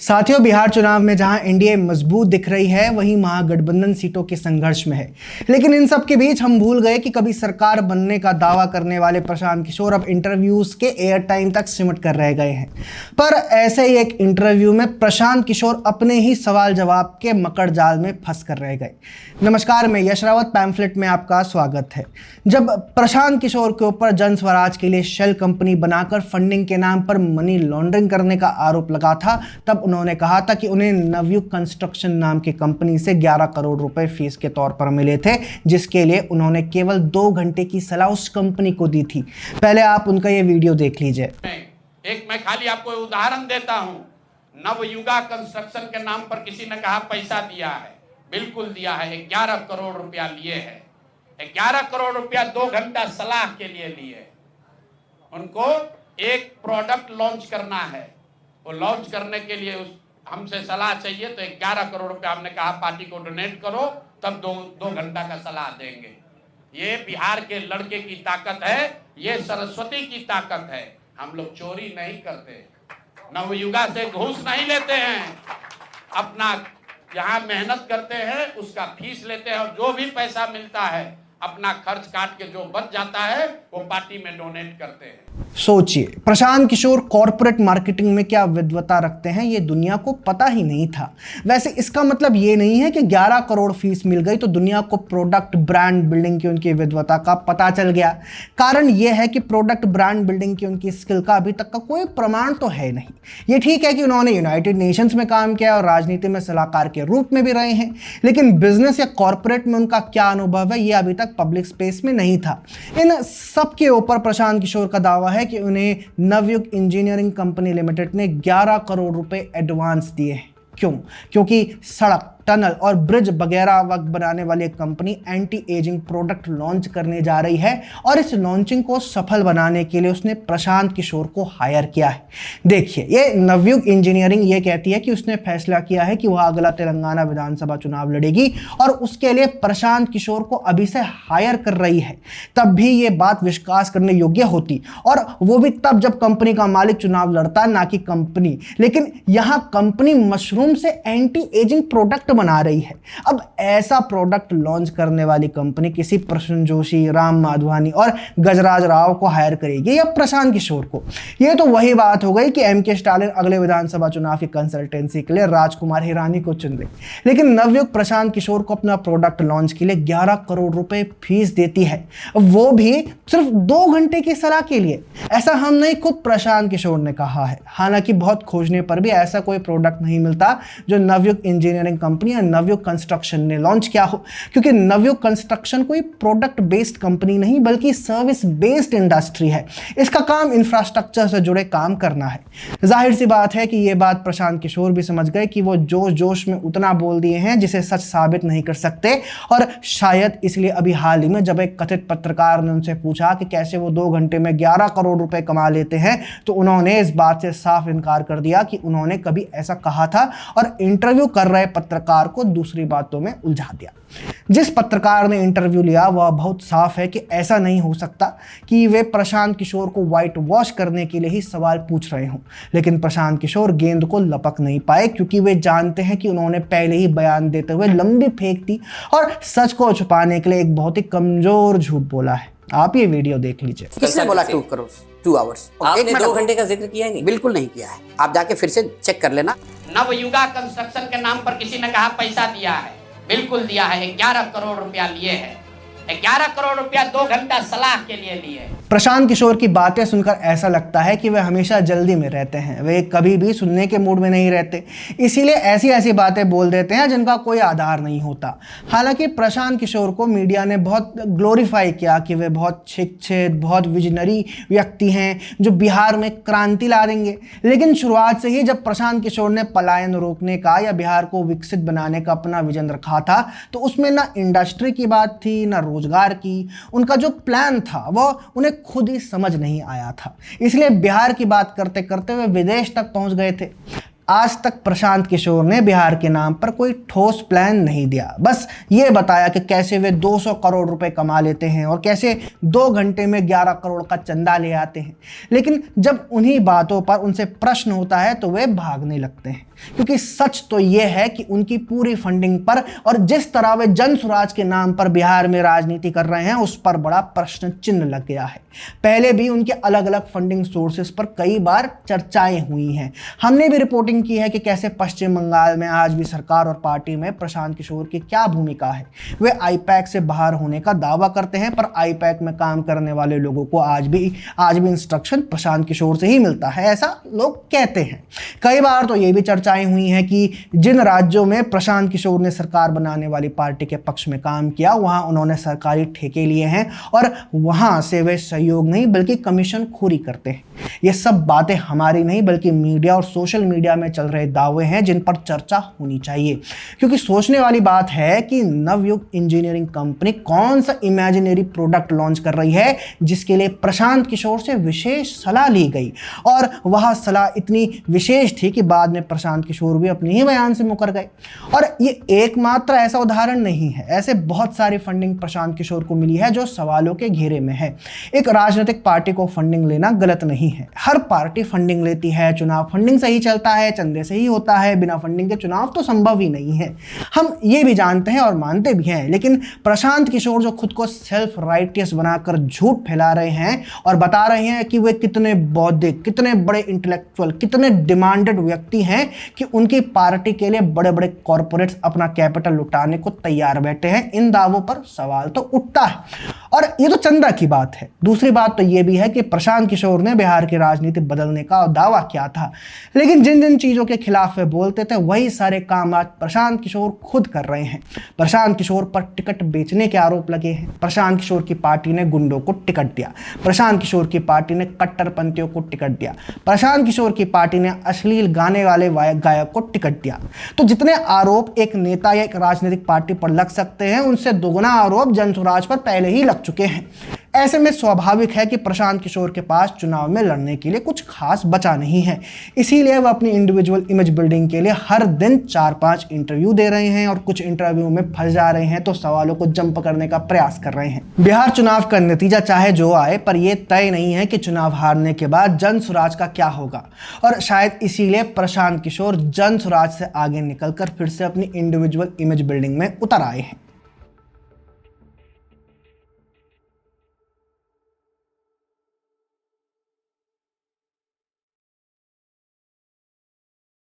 साथियों, बिहार चुनाव में जहां एनडीए मजबूत दिख रही है, वहीं महागठबंधन सीटों के संघर्ष में है। लेकिन इन सब के बीच हम भूल गए कि कभी सरकार बनने का दावा करने वाले प्रशांत किशोर अब इंटरव्यूज के एयर टाइम तक सिमट कर रह गए हैं। पर ऐसे ही एक इंटरव्यू में प्रशांत किशोर अपने ही सवाल जवाब के मकड़ जाल में फंस कर रह गए। नमस्कार, मैं यश रावत, पैम्फलेट में आपका स्वागत है। जब प्रशांत किशोर के ऊपर जन स्वराज के लिए शेल कंपनी बनाकर फंडिंग के नाम पर मनी लॉन्ड्रिंग करने का आरोप लगा था, तब उन्होंने कहा था कि उन्हें नवयुग कंस्ट्रक्शन नाम की कंपनी से 11 करोड़ रुपए फीस के तौर पर मिले थे, जिसके लिए उन्होंने केवल 2 घंटे की सलाह उस कंपनी को दी थी। पहले आप उनका ये वीडियो देख लीजिए। मैं खाली आपको उदाहरण देता हूं। नवयुगा कंस्ट्रक्शन के नाम पर किसी ने कहा पैसा दिया है, बिल्कुल दिया है। 11 करोड़ रुपया लिए है। 11 करोड़ रुपया 2 घंटा सलाह के लिए लिए। उनको एक प्रोडक्ट लॉन्च करना है, वो लॉन्च करने के लिए हमसे सलाह चाहिए, तो 11 करोड़ रुपया हमने कहा पार्टी को डोनेट करो, तब 2 घंटा का सलाह देंगे। ये बिहार के लड़के की ताकत है, ये सरस्वती की ताकत है। हम लोग चोरी नहीं करते, नवयुगा से घूस नहीं लेते हैं, अपना यहाँ मेहनत करते हैं, उसका फीस लेते हैं, और जो भी पैसा मिलता है अपना खर्च काट के जो बच जाता है वो पार्टी में डोनेट करते हैं। सोचिए, प्रशांत किशोर कॉर्पोरेट मार्केटिंग में क्या विद्वता रखते हैं, ये दुनिया को पता ही नहीं था। वैसे इसका मतलब ये नहीं है कि 11 करोड़ फीस मिल गई तो दुनिया को प्रोडक्ट ब्रांड बिल्डिंग की उनकी विद्वता का पता चल गया। कारण ये है कि प्रोडक्ट ब्रांड बिल्डिंग की उनकी स्किल का अभी तक का कोई प्रमाण तो है नहीं। ये ठीक है कि उन्होंने यूनाइटेड नेशंस में काम किया और राजनीति में सलाहकार के रूप में भी रहे हैं, लेकिन बिजनेस या कॉर्पोरेट में उनका क्या अनुभव है, ये अभी तक पब्लिक स्पेस में नहीं था। इन सब के ऊपर प्रशांत किशोर का दावा है कि उन्हें नवयुग इंजीनियरिंग कंपनी लिमिटेड ने 11 करोड़ रुपए एडवांस दिए हैं। क्यों? क्योंकि सड़क, टनल और ब्रिज वगैरह वक्त बनाने वाली company anti ageing product launch करने जा रही है, और इस लॉन्चिंग को सफल बनाने के लिए उसने प्रशांत किशोर को हायर किया है। देखिए, ये नवयुग इंजीनियरिंग ये कहती है कि उसने फैसला किया है कि वह अगला तेलंगाना विधानसभा चुनाव लड़ेगी, और उसके लिए प्रशांत किशोर को अभी से हायर कर रही है। तब भी ये बात विश्वास करने योग्य होती, और वो भी तब जब कंपनी का मालिक चुनाव लड़ता, ना कि कंपनी। लेकिन यहां कंपनी मशरूम से एंटी एजिंग प्रोडक्ट बना रही है। अब ऐसा प्रोडक्ट लॉन्च करने वाली कंपनी किसी प्रसून जोशी, राम माधवानी और गजराज राव को हायर करेगी या प्रशांत किशोर को? यह तो वही बात हो गई कि एमके स्टालिन अगले विधानसभा चुनाव की कंसल्टेंसी के लिए राजकुमार हिरानी को चुन ले। लेकिन नवयुग प्रशांत किशोर को अपना प्रोडक्ट लॉन्च के लिए 11 करोड़ रुपए फीस देती है, वो भी सिर्फ 2 घंटे की सलाह के लिए। ऐसा हम नहीं, खुद प्रशांत किशोर ने कहा है। हालांकि बहुत खोजने पर भी ऐसा कोई प्रोडक्ट नहीं मिलता जो नवयुग इंजीनियरिंग कंपनी या नवयुग कंस्ट्रक्शन ने लॉन्च किया हो, क्योंकि नवयुग कंस्ट्रक्शन कोई प्रोडक्ट बेस्ड कंपनी नहीं बल्कि सर्विस बेस्ड इंडस्ट्री है। इसका काम इंफ्रास्ट्रक्चर से जुड़े काम करना है। जाहिर सी बात है कि यह बात प्रशांत किशोर भी समझ गए कि वो जोश जोश में उतना बोल दिए हैं जिसे सच साबित नहीं कर सकते, और शायद इसलिए अभी हाल ही में जब एक कथित पत्रकार ने उनसे पूछा कि कैसे वो 2 घंटे में 11 करोड़ रुपए कमा लेते हैं, तो उन्होंने इस बात से साफ इनकार कर दिया कि उन्होंने कभी ऐसा कहा था, और इंटरव्यू कर रहे पत्रकार को दूसरी बातों में उलझा दिया। जिस पत्रकार ने इंटरव्यू लिया वह बहुत साफ है कि ऐसा नहीं हो सकता कि वे प्रशांत किशोर को व्हाइट वॉश करने के लिए ही सवाल पूछ रहे हों। लेकिन प्रशांत किशोर गेंद को लपक नहीं पाए, क्योंकि वे जानते हैं कि उन्होंने पहले ही बयान देते हुए लंबी फेंक दी और सच को छुपाने के लिए एक बहुत ही कमजोर झूठ बोला है। आप ये वीडियो देख लीजिए। किसने बोला 2 करोड़ 2 आवर्स? आपने 2 घंटे का जिक्र किया ही नहीं। बिल्कुल नहीं किया है, आप जाके फिर से चेक कर लेना। नवयुगा कंस्ट्रक्शन के नाम पर किसी ने कहा पैसा दिया है, बिल्कुल दिया है। 11 करोड़ रुपया लिए है। 11 करोड़ रुपया 2 घंटा सलाह के लिए लिए। प्रशांत किशोर की बातें सुनकर ऐसा लगता है कि वे हमेशा जल्दी में रहते हैं, वे कभी भी सुनने के मूड में नहीं रहते, इसीलिए ऐसी ऐसी बातें बोल देते हैं जिनका कोई आधार नहीं होता। हालांकि प्रशांत किशोर को मीडिया ने बहुत ग्लोरीफाई किया कि वे बहुत शिक्षित, बहुत विजनरी व्यक्ति हैं जो बिहार में क्रांति ला देंगे। लेकिन शुरुआत से ही जब प्रशांत किशोर ने पलायन रोकने का या बिहार को विकसित बनाने का अपना विजन रखा था, तो उसमें ना इंडस्ट्री की बात थी, ना रोजगार की। उनका जो प्लान था वो उन्हें खुद ही समझ नहीं आया था, इसलिए बिहार की बात करते करते वे विदेश तक पहुंच गए थे। आज तक प्रशांत किशोर ने बिहार के नाम पर कोई ठोस प्लान नहीं दिया, बस ये बताया कि कैसे वे 200 करोड़ रुपए कमा लेते हैं और कैसे 2 घंटे में 11 करोड़ का चंदा ले आते हैं। लेकिन जब उन्हीं बातों पर उनसे प्रश्न होता है तो वे भागने लगते हैं। क्योंकि सच तो यह है कि उनकी पूरी फंडिंग पर और जिस तरह वे जन स्वराज के नाम पर बिहार में राजनीति कर रहे हैं उस पर बड़ा प्रश्न चिन्ह लग गया है। पहले भी उनके अलग अलग फंडिंग सोर्सेस पर कई बार चर्चाएं हुई हैं। हमने भी रिपोर्टिंग की है कि कैसे पश्चिम बंगाल में आज भी सरकार और पार्टी में प्रशांत किशोर की क्या भूमिका है। वे आईपैक से बाहर होने का दावा करते हैं, पर आईपैक में काम करने वाले लोगों को आज भी इंस्ट्रक्शन प्रशांत किशोर से ही मिलता है, ऐसा लोग कहते हैं। कई बार तो ये भी चर्चाएं हुई हैं कि जिन राज्यों में प्रशांत किशोर ने सरकार बनाने वाली पार्टी के पक्ष में काम किया वहां उन्होंने सरकारी ठेके लिए हैं और वहां से वे सहयोग नहीं बल्कि कमीशन खोरी करते हैं। ये सब बातें हमारी नहीं बल्कि मीडिया और सोशल मीडिया में चल रहे दावे हैं जिन पर चर्चा होनी चाहिए। क्योंकि सोचने वाली बात है कि नवयुग इंजीनियरिंग कंपनी कौन सा इमेजिनरी प्रोडक्ट लॉन्च कर रही है जिसके लिए प्रशांत किशोर से विशेष सलाह ली गई, और वह सलाह इतनी विशेष थी कि बाद में प्रशांत किशोर भी अपने ही बयान से मुकर गए। और ये एकमात्र ऐसा उदाहरण नहीं है, ऐसे बहुत सारी फंडिंग प्रशांत किशोर को मिली है जो सवालों के घेरे में है। एक राजनीतिक पार्टी को फंडिंग लेना गलत नहीं है, हर पार्टी फंडिंग लेती है, चुनाव फंडिंग से ही चलता है, चंदे से ही होता है, बिना फंडिंग के चुनाव तो संभव ही नहीं है। हम ये भी जानते हैं और मानते भी हैं, लेकिन प्रशांत किशोर जो खुद को सेल्फ राइटियस बनाकर झूठ फैला रहे हैं और बता रहे हैं कि वे कितने बौद्धिक, कितने बड़े इंटेलेक्चुअल, कितने डिमांडेड व्यक्ति हैं कि उनकी पार्टी के लिए बड़े बड़े कॉर्पोरेट्स अपना कैपिटल लुटाने को तैयार बैठे हैं, इन दावों पर सवाल तो उठता है। और ये तो चंदा की बात है। दूसरी बात तो ये भी है कि प्रशांत किशोर ने बिहार की राजनीति बदलने का दावा किया था, लेकिन जिन जिन चीजों के खिलाफ वे बोलते थे वही सारे काम आज प्रशांत किशोर खुद कर रहे हैं। प्रशांत किशोर पर टिकट बेचने के आरोप लगे हैं, प्रशांत किशोर की पार्टी ने गुंडों को टिकट दिया, प्रशांत किशोर की पार्टी ने कट्टरपंथियों को टिकट दिया, प्रशांत किशोर की पार्टी ने अश्लील गाने वाले गायक को टिकट दिया। तो जितने आरोप एक नेता या एक राजनीतिक पार्टी पर लग सकते हैं उनसे दोगुना आरोप जन स्वराज पर पहले ही लग चुके हैं। ऐसे में स्वाभाविक है कि प्रशांत किशोर के पास चुनाव में लड़ने के लिए कुछ खास बचा नहीं है। इसीलिए वह अपनी इंडिविजुअल इमेज बिल्डिंग के लिए हर दिन 4-5 इंटरव्यू दे रहे हैं और कुछ इंटरव्यू में फंस जा रहे हैं तो सवालों को जंप करने का प्रयास कर रहे हैं। बिहार चुनाव का नतीजा चाहे जो आए, पर यह तय नहीं है कि चुनाव हारने के बाद जन स्वराज का क्या होगा, और शायद इसीलिए प्रशांत किशोर जन स्वराज से आगे निकलकर फिर से अपनी इंडिविजुअल इमेज बिल्डिंग में उतर आए हैं।